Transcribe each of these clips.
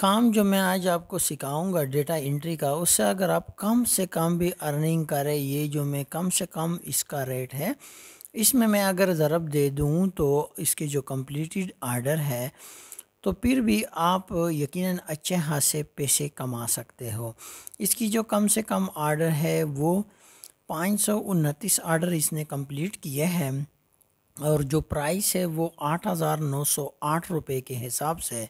काम जो मैं आज आपको सिखाऊंगा डेटा एंट्री का, उससे अगर आप कम से कम भी अर्निंग करें, ये जो मैं कम से कम इसका रेट है, इसमें मैं अगर ज़रब दे दूं तो इसके जो कंप्लीटेड आर्डर है, तो फिर भी आप यकीनन अच्छे खासे पैसे कमा सकते हो। इसकी जो कम से कम आर्डर है वो 529 आर्डर इसने कंप्लीट किए हैं और जो प्राइस है वो 8,908 रुपये के हिसाब से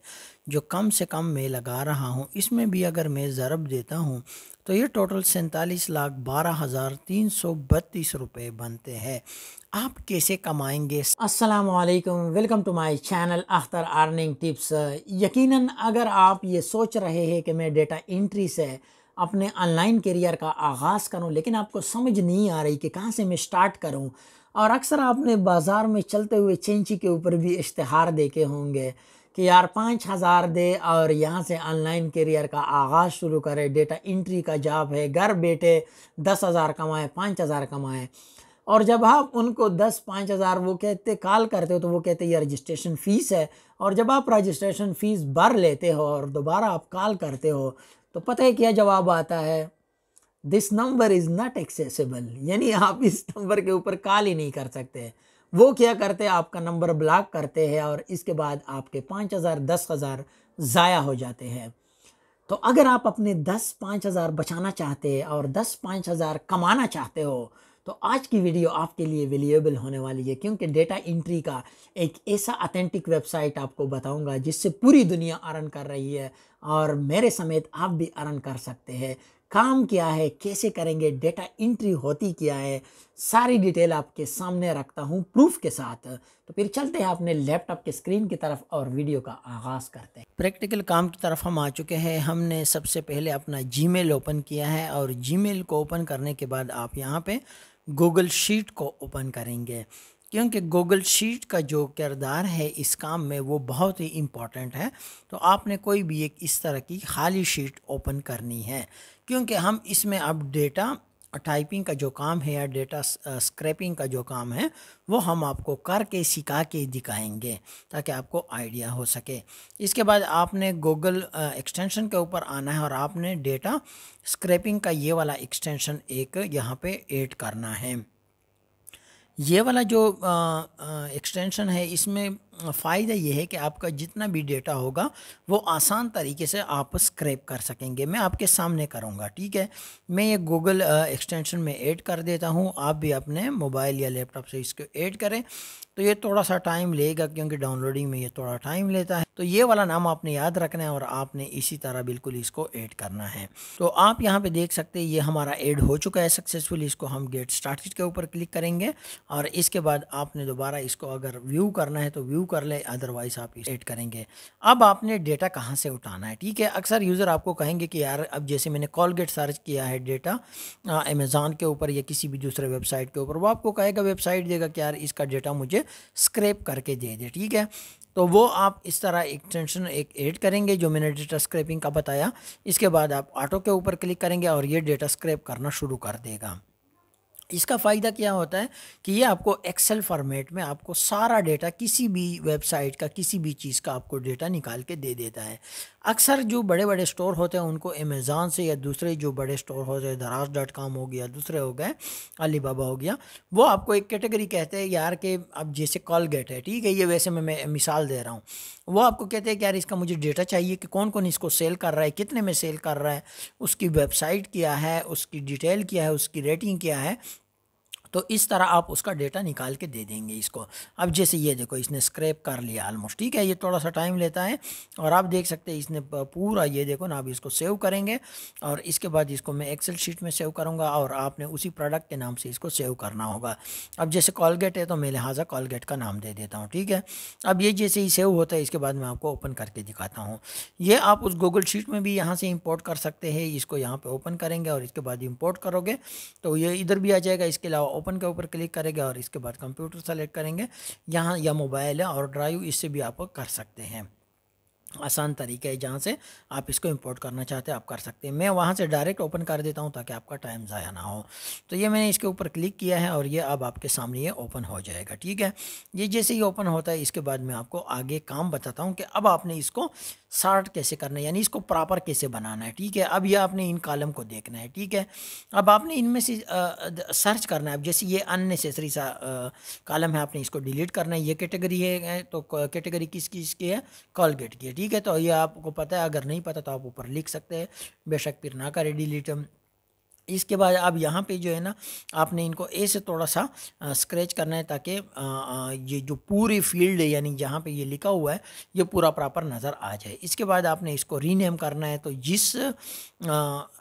जो कम से कम मैं लगा रहा हूँ, इसमें भी अगर मैं ज़रब देता हूँ तो ये टोटल 47,12,332 रुपये बनते हैं। आप कैसे कमाएंगे? अस्सलाम वालेकुम, welcome to my channel Akhtar earning tips. यकीनन अगर आप ये सोच रहे हैं कि मैं डेटा एंट्री से अपने ऑनलाइन करियर का आगाज़ करूं, लेकिन आपको समझ नहीं आ रही कि कहां से मैं स्टार्ट करूं, और अक्सर आपने बाज़ार में चलते हुए चेंची के ऊपर भी इश्तिहार देखे होंगे कि यार 5,000 दे और यहाँ से ऑनलाइन करियर का आगाज़ शुरू करें, डेटा एंट्री का जॉब है, घर बैठे 10,000 कमाएँ, 5,000 कमाएँ। और जब आप उनको 10-5,000 वो कहते कॉल करते हो तो वो कहते ये रजिस्ट्रेशन फ़ीस है, और जब आप रजिस्ट्रेशन फ़ीस भर लेते हो और दोबारा आप कॉल करते हो तो पता है क्या जवाब आता है? This number is not accessible, यानी आप इस नंबर के ऊपर कॉल ही नहीं कर सकते। वो क्या करते हैं, आपका नंबर ब्लॉक करते हैं और इसके बाद आपके 5,000 10,000 ज़ाया हो जाते हैं। तो अगर आप अपने 10-5,000 बचाना चाहते हैं और 10-5,000 कमाना चाहते हो तो आज की वीडियो आपके लिए वैल्यूएबल होने वाली है, क्योंकि डेटा एंट्री का एक ऐसा ऑथेंटिक वेबसाइट आपको बताऊंगा जिससे पूरी दुनिया अर्न कर रही है और मेरे समेत आप भी अर्न कर सकते हैं। काम क्या है, कैसे करेंगे, डेटा एंट्री होती क्या है, सारी डिटेल आपके सामने रखता हूं प्रूफ के साथ। तो फिर चलते हैं अपने लैपटॉप के स्क्रीन की तरफ और वीडियो का आगाज़ करते हैं। प्रैक्टिकल काम की तरफ हम आ चुके हैं। हमने सबसे पहले अपना जीमेल ओपन किया है और जीमेल को ओपन करने के बाद आप यहाँ पे गूगल शीट को ओपन करेंगे, क्योंकि गूगल शीट का जो किरदार है इस काम में वो बहुत ही इम्पॉर्टेंट है। तो आपने कोई भी एक इस तरह की खाली शीट ओपन करनी है, क्योंकि हम इसमें अब डेटा टाइपिंग का जो काम है या डेटा स्क्रैपिंग का जो काम है वो हम आपको करके सिखा के दिखाएंगे ताकि आपको आइडिया हो सके। इसके बाद आपने गूगल एक्सटेंशन के ऊपर आना है और आपने डेटा स्क्रैपिंग का ये वाला एक्सटेंशन एक यहाँ पे ऐड करना है। ये वाला जो एक्सटेंशन है, इसमें फ़ायदा ये है कि आपका जितना भी डेटा होगा वो आसान तरीके से आप स्क्रैप कर सकेंगे। मैं आपके सामने करूँगा, ठीक है। मैं ये गूगल एक्सटेंशन में ऐड कर देता हूँ, आप भी अपने मोबाइल या लैपटॉप से इसको ऐड करें। तो ये थोड़ा सा टाइम लेगा क्योंकि डाउनलोडिंग में ये थोड़ा टाइम लेता है। तो ये वाला नाम आपने याद रखना है और आपने इसी तरह बिल्कुल इसको ऐड करना है। तो आप यहाँ पे देख सकते हैं ये हमारा ऐड हो चुका है सक्सेसफुली। इसको हम गेट स्टार्टेड के ऊपर क्लिक करेंगे और इसके बाद आपने दोबारा इसको अगर व्यू करना है तो व्यू कर ले, अदरवाइज आप इस ऐड करेंगे। अब आपने डेटा कहाँ से उठाना है, ठीक है। अक्सर यूज़र आपको कहेंगे कि यार अब जैसे मैंने कॉलगेट सर्च किया है डेटा अमेज़ॉन के ऊपर या किसी भी दूसरे वेबसाइट के ऊपर, वो आपको कहेगा, वेबसाइट देगा कि यार इसका डेटा मुझे स्क्रैप करके दे दे, ठीक है। तो वो आप इस तरह एक्सटेंशन एक ऐड करेंगे जो मैंने डेटा स्क्रैपिंग का बताया। इसके बाद आप ऑटो के ऊपर क्लिक करेंगे और ये डेटा स्क्रैप करना शुरू कर देगा। इसका फ़ायदा क्या होता है कि ये आपको एक्सेल फॉर्मेट में आपको सारा डेटा, किसी भी वेबसाइट का किसी भी चीज़ का आपको डेटा निकाल के दे देता है। अक्सर जो बड़े बड़े स्टोर होते हैं उनको अमेज़ॉन से या दूसरे जो बड़े स्टोर होते हैं, दराज.com हो गया, दूसरे हो गए अलीबाबा हो गया, वो आपको एक कैटेगरी कहते हैं यार कि अब जैसे कॉलगेट है, ठीक है, ये वैसे मैं मिसाल दे रहा हूँ। वो आपको कहते हैं कि यार इसका मुझे डेटा चाहिए कि कौन कौन इसको सेल कर रहा है, कितने में सेल कर रहा है, उसकी वेबसाइट क्या है, उसकी डिटेल क्या है, उसकी रेटिंग क्या है। तो इस तरह आप उसका डेटा निकाल के दे देंगे इसको। अब जैसे ये देखो इसने स्क्रैप कर लिया ऑलमोस्ट, ठीक है। ये थोड़ा सा टाइम लेता है और आप देख सकते हैं इसने पूरा, ये देखो ना। अब इसको सेव करेंगे और इसके बाद इसको मैं एक्सेल शीट में सेव करूँगा और आपने उसी प्रोडक्ट के नाम से इसको सेव करना होगा। अब जैसे कॉलगेट है तो मैं लिहाजा कॉलगेट का नाम दे देता हूँ, ठीक है। अब ये जैसे ही सेव होता है इसके बाद मैं आपको ओपन करके दिखाता हूँ। ये आप उस गूगल शीट में भी यहाँ से इम्पोर्ट कर सकते हैं। इसको यहाँ पर ओपन करेंगे और इसके बाद इम्पोर्ट करोगे तो ये इधर भी आ जाएगा। इसके अलावा ओपन के ऊपर क्लिक करेंगे और इसके बाद कंप्यूटर सेलेक्ट करेंगे यहाँ, या मोबाइल है और ड्राइव, इससे भी आप कर सकते हैं। आसान तरीका है जहाँ से आप इसको इंपोर्ट करना चाहते हैं आप कर सकते हैं। मैं वहाँ से डायरेक्ट ओपन कर देता हूँ ताकि आपका टाइम ज़ाया ना हो। तो ये मैंने इसके ऊपर क्लिक किया है और ये अब आपके सामने ये ओपन हो जाएगा, ठीक है। ये जैसे ही ओपन होता है इसके बाद मैं आपको आगे काम बताता हूँ कि अब आपने इसको सॉर्ट कैसे करना है, यानी इसको प्रॉपर कैसे बनाना है। ठीक है, अब ये आपने इन कॉलम को देखना है। ठीक है, अब आपने इनमें से सर्च करना है। अब जैसे ये अननेसेसरी सा कॉलम है, आपने इसको डिलीट करना है। ये कैटेगरी है तो कैटेगरी किस किस की है, कॉलगेट की है। ठीक है, तो ये आपको पता है, अगर नहीं पता तो आप ऊपर लिख सकते हैं, बेशक फिर ना करें डिलीट। इसके बाद अब यहाँ पे जो है ना, आपने इनको ए से थोड़ा सा स्क्रैच करना है, ताकि ये जो पूरी फील्ड है, यानी जहाँ पे ये लिखा हुआ है, ये पूरा प्रॉपर नज़र आ जाए। इसके बाद आपने इसको रीनेम करना है। तो जिस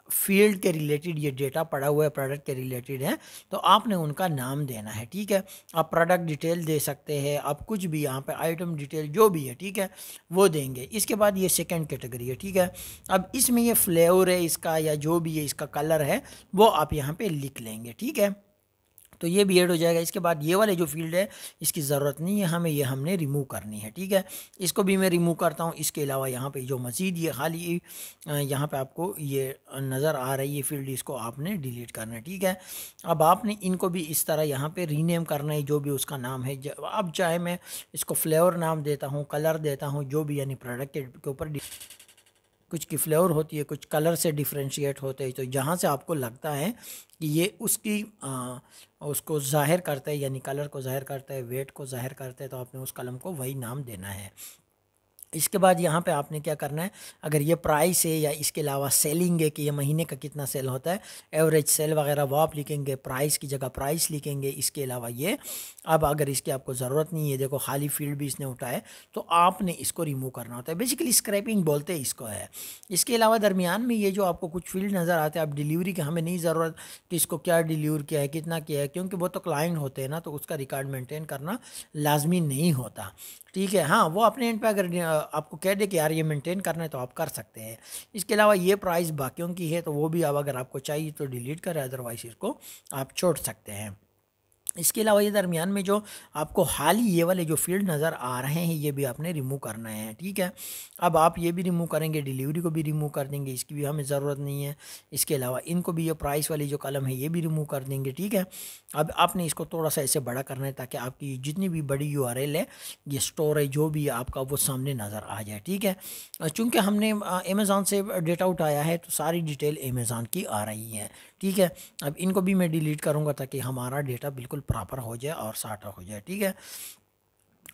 फील्ड के रिलेटेड ये डेटा पड़ा हुआ है, प्रोडक्ट के रिलेटेड है, तो आपने उनका नाम देना है। ठीक है, आप प्रोडक्ट डिटेल दे सकते हैं, आप कुछ भी यहाँ पे आइटम डिटेल जो भी है, ठीक है, वो देंगे। इसके बाद ये सेकंड कैटेगरी है। ठीक है, अब इसमें ये फ्लेवर है इसका, या जो भी है इसका कलर है, वो आप यहाँ पे लिख लेंगे। ठीक है, तो ये भी ऐड हो जाएगा। इसके बाद ये वाले जो फील्ड है, इसकी ज़रूरत नहीं है हमें, ये हमने रिमूव करनी है। ठीक है, इसको भी मैं रिमूव करता हूँ। इसके अलावा यहाँ पे जो मज़ीद ये खाली यहाँ पे आपको ये नज़र आ रही है फील्ड, इसको आपने डिलीट करना है। ठीक है, अब आपने इनको भी इस तरह यहाँ पे रीनेम करना है, जो भी उसका नाम है। अब चाहे मैं इसको फ्लेवर नाम देता हूँ, कलर देता हूँ, जो भी, यानी प्रोडक्ट के ऊपर कुछ की फ्लेवर होती है, कुछ कलर से डिफ्रेंशिएट होते हैं। तो जहाँ से आपको लगता है कि ये उसकी उसको ज़ाहिर करता है, यानी कलर को ज़ाहिर करता है, वेट को ज़ाहिर करता है, तो आपने उस कलम को वही नाम देना है। इसके बाद यहाँ पे आपने क्या करना है, अगर ये प्राइस है या इसके अलावा सेलिंग है कि ये महीने का कितना सेल होता है, एवरेज सेल वगैरह, वो आप लिखेंगे। प्राइस की जगह प्राइस लिखेंगे। इसके अलावा ये, अब अगर इसकी आपको ज़रूरत नहीं है, देखो खाली फील्ड भी इसने उठाए, तो आपने इसको रिमूव करना होता है। बेसिकली स्क्रैपिंग बोलते हैं इसको है। इसके अलावा दरमियान में ये जो आपको कुछ फील्ड नज़र आते हैं, अब डिलीवरी के हमें नहीं ज़रूरत कि इसको क्या डिलीवर किया है, कितना किया है, क्योंकि वो तो क्लाइंट होते हैं ना, तो उसका रिकॉर्ड मेंटेन करना लाजमी नहीं होता। ठीक है, हाँ, वो अपने एंड पे अगर आपको कह दे कि यार ये मेंटेन करना है, तो आप कर सकते हैं। इसके अलावा ये प्राइस बाकियों की है, तो वो भी अब अगर आपको चाहिए तो डिलीट करें, अदरवाइज इसको आप छोड़ सकते हैं। इसके अलावा ये दरमियान में जो आपको हाल ही ये वाले जो फील्ड नज़र आ रहे हैं, ये भी आपने रिमूव करना है। ठीक है, अब आप ये भी रिमूव करेंगे, डिलीवरी को भी रिमूव कर देंगे, इसकी भी हमें ज़रूरत नहीं है। इसके अलावा इनको भी, ये प्राइस वाली जो कलम है, ये भी रिमूव कर देंगे। ठीक है, अब आपने इसको थोड़ा सा ऐसे बड़ा करना है, ताकि आपकी जितनी भी बड़ी URL है, ये स्टोर है, जो भी है आपका, वो सामने नज़र आ जाए। ठीक है, चूँकि हमने अमेज़ॉन से डेटा उठाया है, तो सारी डिटेल अमेज़ॉन की आ रही है। ठीक है, अब इनको भी मैं डिलीट करूँगा, ताकि हमारा डेटा बिल्कुल प्रॉपर हो जाए और सॉर्ट हो जाए। ठीक है,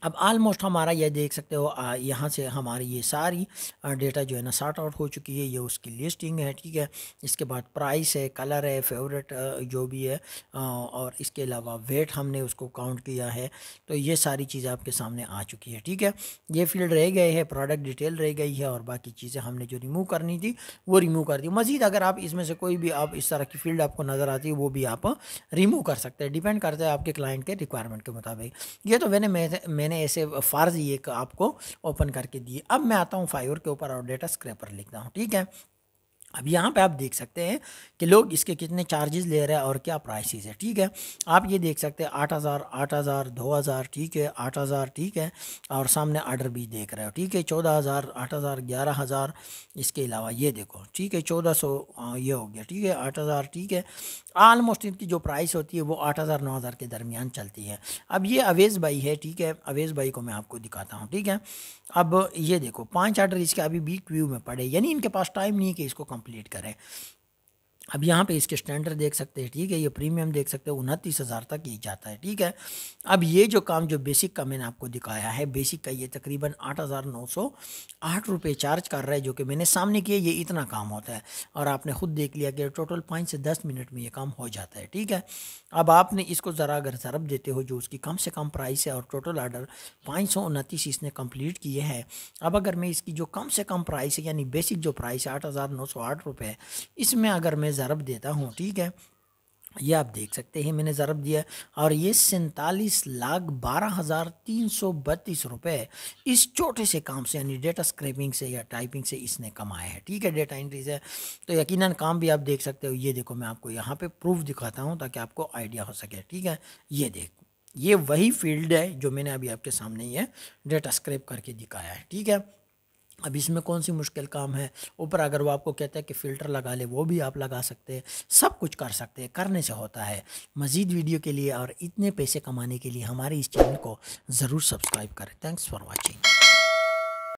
अब ऑलमोस्ट हमारा ये देख सकते हो, यहाँ से हमारी ये सारी डेटा जो है ना सॉर्ट आउट हो चुकी है। ये उसकी लिस्टिंग है। ठीक है, इसके बाद प्राइस है, कलर है, फेवरेट जो भी है, और इसके अलावा वेट हमने उसको काउंट किया है। तो ये सारी चीज़ें आपके सामने आ चुकी है। ठीक है, ये फील्ड रह गए हैं, प्रोडक्ट डिटेल रह गई है, और बाकी चीज़ें हमने जो रिमूव करनी थी वो रिमूव कर दी। मज़ीद अगर आप इसमें से कोई भी आप इस तरह की फील्ड आपको नज़र आती है, वो भी आप रिमूव कर सकते हैं, डिपेंड करता है आपके क्लाइंट के रिक्वायरमेंट के मुताबिक। ये तो मैंने ऐसे फ़र्ज़ ये आपको ओपन करके दिए। अब मैं आता हूँ फाइवर के ऊपर और डेटा स्क्रैपर लिखता हूँ। ठीक है, अब यहाँ पे आप देख सकते हैं कि लोग इसके कितने चार्जेस ले रहे हैं और क्या प्राइसेस है। ठीक है, आप ये देख सकते हैं 8,000, 8,000, 2,000, ठीक है, 8,000, ठीक है, और सामने ऑर्डर भी देख रहे हो। ठीक है, 14,000, 8,000, 11,000, इसके अलावा ये देखो, ठीक है, 1,400, ये हो गया। ठीक है, 8,000, ठीक है, आलमोस्ट इनकी जो प्राइस होती है वो 8,000, 9,000 के दरमियान चलती है। अब ये अवेज़ भाई है। ठीक है, अवेज़ भाई को मैं आपको दिखाता हूँ। ठीक है, अब ये देखो 5 ऑर्डर इसके अभी भी क्यू में पड़े, यानी इनके पास टाइम नहीं है कि इसको कंप्लीट करें। अब यहाँ पे इसके स्टैंडर्ड देख सकते हैं। ठीक है, ये प्रीमियम देख सकते हैं, 29,000 तक ये जाता है। ठीक है, अब ये जो काम जो बेसिक का मैंने आपको दिखाया है, बेसिक का ये तकरीबन 8,908 रुपये चार्ज कर रहा है, जो कि मैंने सामने किया, ये इतना काम होता है। और आपने ख़ुद देख लिया कि टोटल 5 से 10 मिनट में ये काम हो जाता है। ठीक है, अब आपने इसको ज़रा अगर ज़रब देते हो, जो उसकी कम से कम प्राइस है, और टोटल ऑर्डर 529 इसने कंप्लीट किए हैं। अब अगर मैं इसकी जो कम से कम प्राइस है, यानी बेसिक जो प्राइस है 8,908 रुपये, इसमें अगर मैं ज़रब देता हूँ, ठीक है, ये आप देख सकते हैं मैंने ज़रब दिया, और ये 47,12,332 रुपये इस छोटे से काम से, यानी डेटा स्क्रैपिंग से या टाइपिंग से इसने कमाए हैं। ठीक है, डेटा एंट्री से, तो यकीनन काम भी आप देख सकते हो। ये देखो, मैं आपको यहाँ पे प्रूफ दिखाता हूँ ताकि आपको आइडिया हो सके। ठीक है, ये देख, ये वही फील्ड है जो मैंने अभी आपके सामने ये डेटा स्क्रैप करके दिखाया है। ठीक है, अब इसमें कौन सी मुश्किल काम है। ऊपर अगर वो आपको कहता है कि फ़िल्टर लगा ले, वो भी आप लगा सकते हैं, सब कुछ कर सकते हैं, करने से होता है। मज़ीद वीडियो के लिए और इतने पैसे कमाने के लिए हमारे इस चैनल को ज़रूर सब्सक्राइब करें। Thanks for watching.